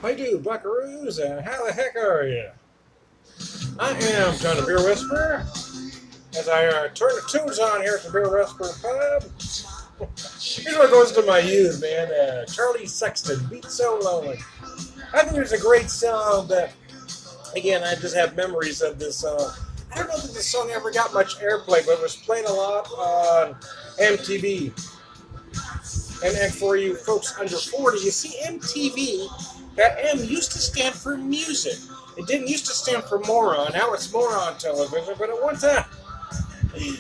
How you do, buckaroos, and how the heck are you? I am John the Beer Whisperer, as I turn the tunes on here at the Beer Whisperer Pub. Here's what goes to my youth, man. Charlie Sexton, Beat So Lonely. I think there's a great song that, again, I just have memories of this song. I don't know that this song ever got much airplay, but it was played a lot on MTV. And for you folks under 40, you see MTV, that M used to stand for music. It didn't used to stand for moron. Now it's moron television, but at one time,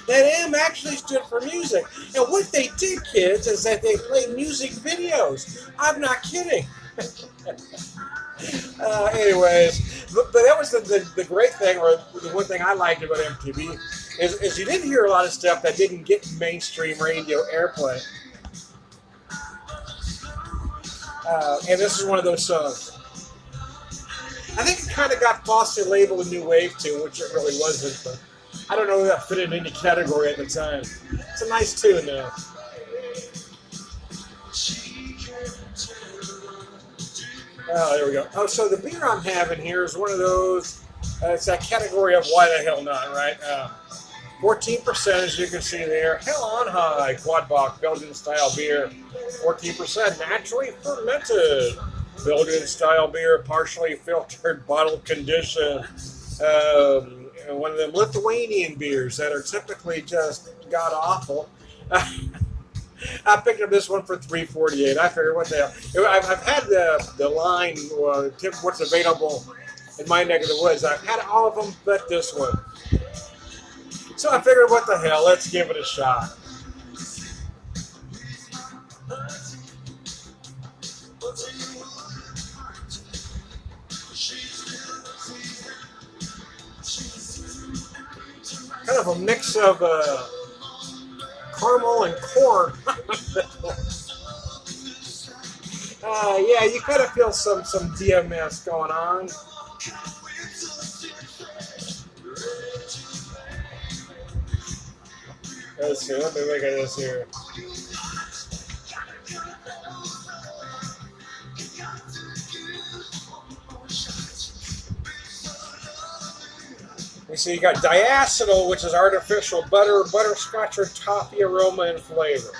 that M actually stood for music. And what they did, kids, is that they played music videos. I'm not kidding. Anyways, but that was the great thing, or the one thing I liked about MTV, is you didn't hear a lot of stuff that didn't get mainstream radio airplay. And this is one of those songs. I think it kind of got falsely labeled a new wave tune, which it really wasn't, but I don't know if that fit in any category at the time. It's a nice tune, though. Oh, there we go. Oh, so the beer I'm having here is one of those, it's that category of why the hell not, right? 14%, as you can see there. Hell on High, Quad Bock, Belgian-style beer. 14%, naturally fermented. Belgian-style beer, partially filtered, bottle condition. One of them Lithuanian beers that are typically just god-awful. I picked up this one for $3.48. I figured, what the hell? I've had the line, what's available in my neck of the woods. I've had all of them but this one. So I figured, what the hell, let's give it a shot. Kind of a mix of caramel and corn. Yeah, you kind of feel some DMS going on. Let's see, let me look at this here. You see, you got diacetyl, which is artificial butter, butterscotch, or toffee aroma and flavor.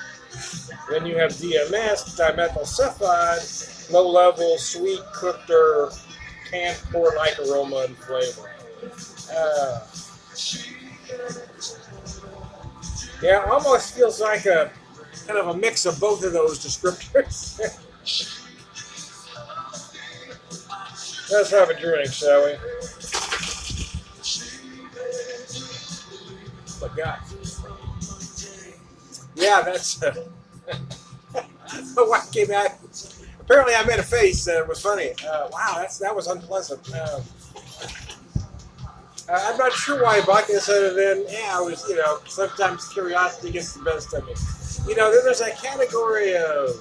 Then you have DMS, dimethyl sulfide, low-level, sweet, cooked, or canned corn-like aroma and flavor. Yeah, it almost feels like a kind of a mix of both of those descriptors. Let's have a drink, shall we? But God, yeah, that's my wife came out. Apparently, I made a face that was funny. Wow, that was unpleasant. I'm not sure why I bought this, other than I was, sometimes curiosity gets the best of me. Then there's that category of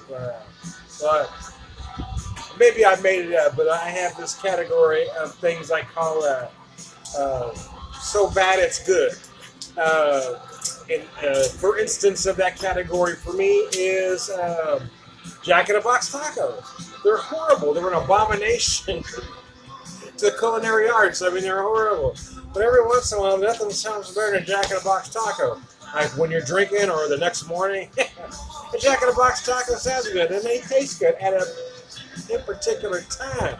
maybe I made it up, but I have this category of things I call so bad it's good. For instance, of that category for me is Jack in the Box tacos. They're horrible. They're an abomination to the culinary arts. I mean, they're horrible. But every once in a while, nothing sounds better than a Jack in the Box taco. Like when you're drinking or the next morning, a Jack in the Box taco sounds good, and they taste good at a particular time.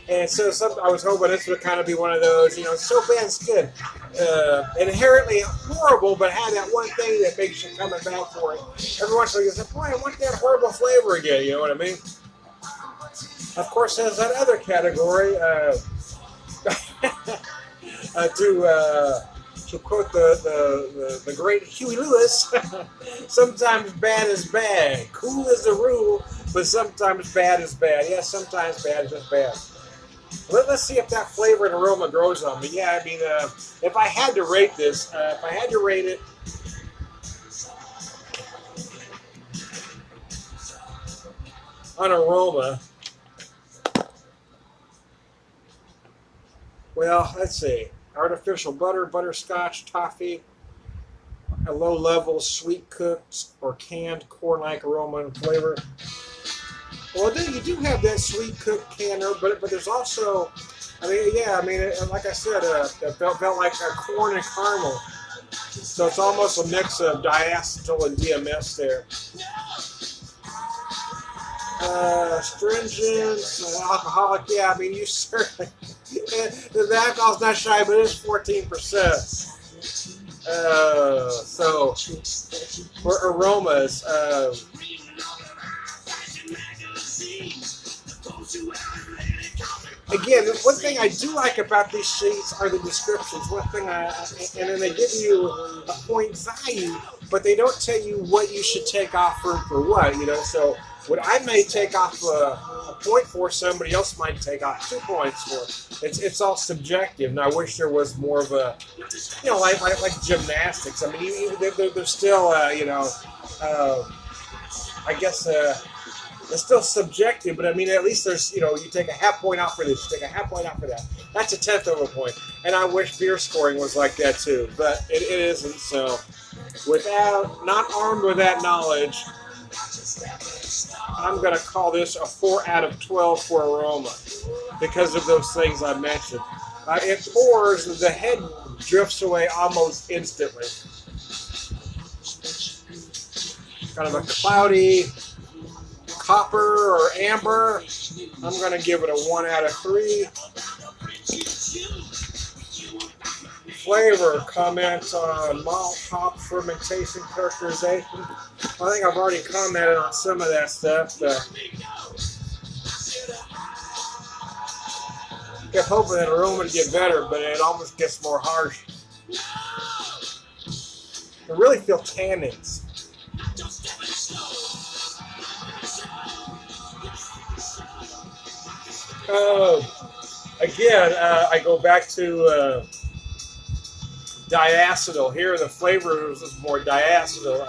And so I was hoping this would kind of be one of those, so bad it's good. Inherently horrible, but had that one thing that makes you coming back for it. Every once in a while you say, boy, I want that horrible flavor again, you know what I mean? Of course, there's that other category, to quote the great Huey Lewis, sometimes bad is bad. Cool is the rule, but sometimes bad is bad. Yeah, sometimes bad is just bad. Let's see if that flavor and aroma grows on me. Yeah, I mean, if I had to rate this, if I had to rate it, on aroma, well, let's see. Artificial butter, butterscotch, toffee, a low-level, sweet cooked or canned corn-like aroma and flavor. Well, then you do have that sweet cooked canner, but there's also, I mean, yeah, I mean, like I said, it felt like a corn and caramel. So it's almost a mix of diacetyl and DMS there. Stringent, alcoholic, yeah, I mean, you certainly, the alcohol's not shy, but it is 14%. So for aromas, again, one thing I do like about these sheets are the descriptions. One thing and then they give you a point value, but they don't tell you what you should take off for what, you know. So what I may take off a point for, somebody else might take off 2 points for. It's all subjective, and I wish there was more of a, you know, like gymnastics. I mean, they're still, you know, I guess. It's still subjective, but I mean, at least there's, you know, you take a half point off for this, you take a half point off for that. That's a 1/10 of a point. And I wish beer scoring was like that too, but it isn't. So, not armed with that knowledge, I'm going to call this a 4 out of 12 for aroma because of those things I mentioned. It pours, the head drifts away almost instantly. Kind of a cloudy copper or amber. I'm going to give it a 1 out of 3. Flavor, comments on malt, hop, fermentation, characterization. I think I've already commented on some of that stuff. Kept hoping that aroma would get better, but it almost gets more harsh. I really feel tannins. Again, I go back to diacetyl. Here the flavor is more diacetyl.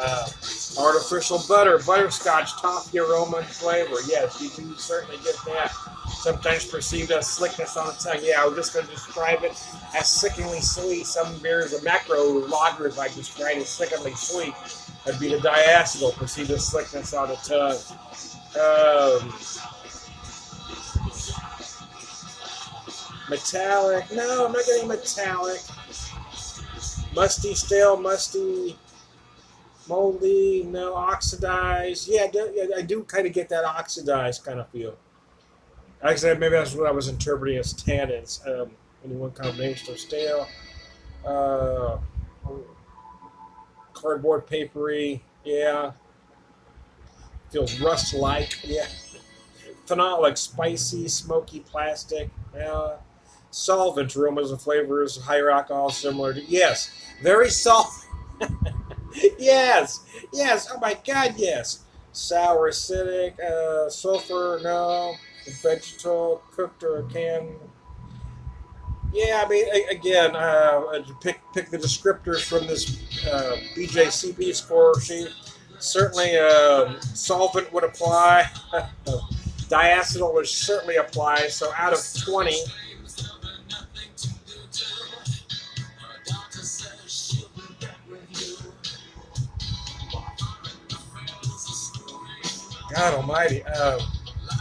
Artificial butter, butterscotch, toffee aroma and flavor. Yes, you do certainly get that. Sometimes perceived as slickness on the tongue. Yeah, I was just going to describe it as sickeningly sweet. Some beers, a macro lager, if I describe it as sickeningly sweet, that'd be the diacetyl, perceived as slickness on the tongue. Metallic. No, I'm not getting metallic. Musty, stale, musty, moldy, no, oxidized. Yeah, I do kind of get that oxidized kind of feel. Actually, maybe that's what I was interpreting as tannins. Any one combination of stale, cardboard papery, yeah. Feels rust-like, yeah. Phenolic, spicy, smoky, plastic, yeah. Solvent, aromas and flavors, higher alcohol, similar to, yes, very solvent. Yes, oh my God, yes. Sour, acidic, sulfur, no. Vegetal, cooked or canned. Yeah, I mean, again, pick the descriptors from this BJCP score sheet. Certainly, solvent would apply. Diacetyl would certainly apply. So out of 20, God Almighty.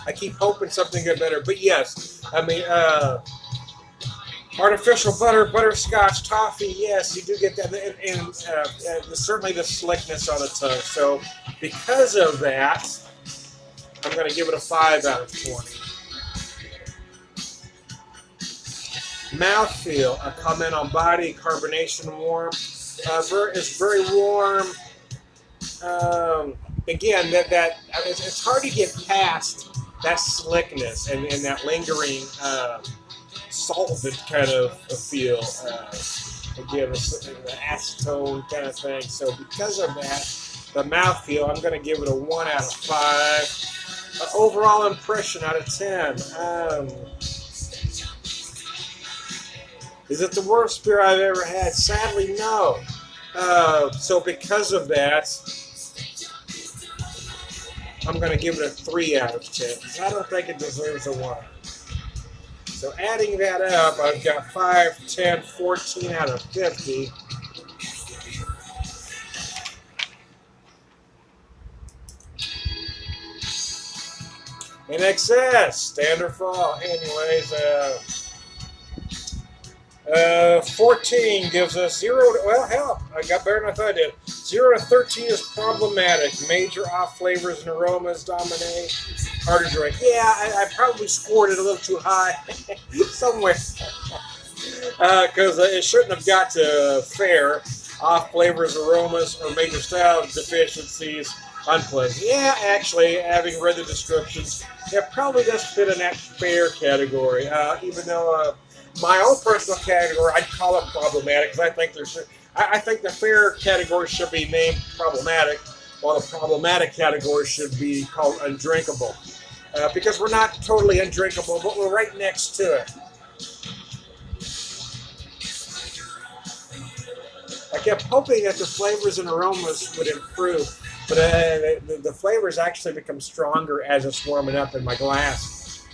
I keep hoping something get better, but yes, I mean, artificial butter, butterscotch, toffee, yes, you do get that, and certainly the slickness on the tongue. So because of that, I'm going to give it a 5 out of 20. Mouthfeel, a comment on body, carbonation, warm. It's very warm. Again, it's hard to get past that slickness and that lingering solvent kind of feel. Again, the acetone kind of thing. So because of that, the mouthfeel, I'm going to give it a 1 out of 5. Overall impression out of 10. Is it the worst beer I've ever had? Sadly, no. So because of that, I'm going to give it a 3 out of 10. I don't think it deserves a 1. So adding that up, I've got 5, 10, 14 out of 50. In excess, standard fall. Anyways, 14 gives us 0 to, well, hell, I got better than I thought I did. 0 to 13 is problematic. Major off flavors and aromas dominate. Hard to drink. Yeah, I probably scored it a little too high somewhere. Because it shouldn't have got to fair. Off flavors, aromas, or major style deficiencies. Unpleasant. Yeah, actually, having read the descriptions, it probably does fit in that fair category. Even though my own personal category, I'd call it problematic, because I think the fair category should be named problematic, while the problematic category should be called undrinkable. Because we're not totally undrinkable, but we're right next to it. I kept hoping that the flavors and aromas would improve, but the flavors actually become stronger as it's warming up in my glass.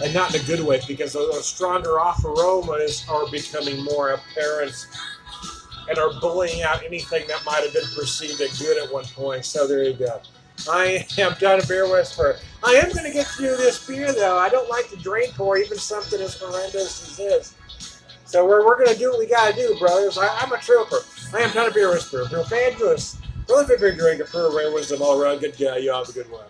And not in a good way, because those stronger off aromas are becoming more apparent and are bullying out anything that might have been perceived as good at one point. So there you go. I am Don Beer Whisperer. I am going to get through this beer, though. I don't like to drain pour even something as horrendous as this. So we're going to do what we got to do, brothers. I'm a trooper. I am Don Beer Whisperer. Real fabulous. Really good beer drinker. Pure rare wisdom all around. Good guy. You all have a good one.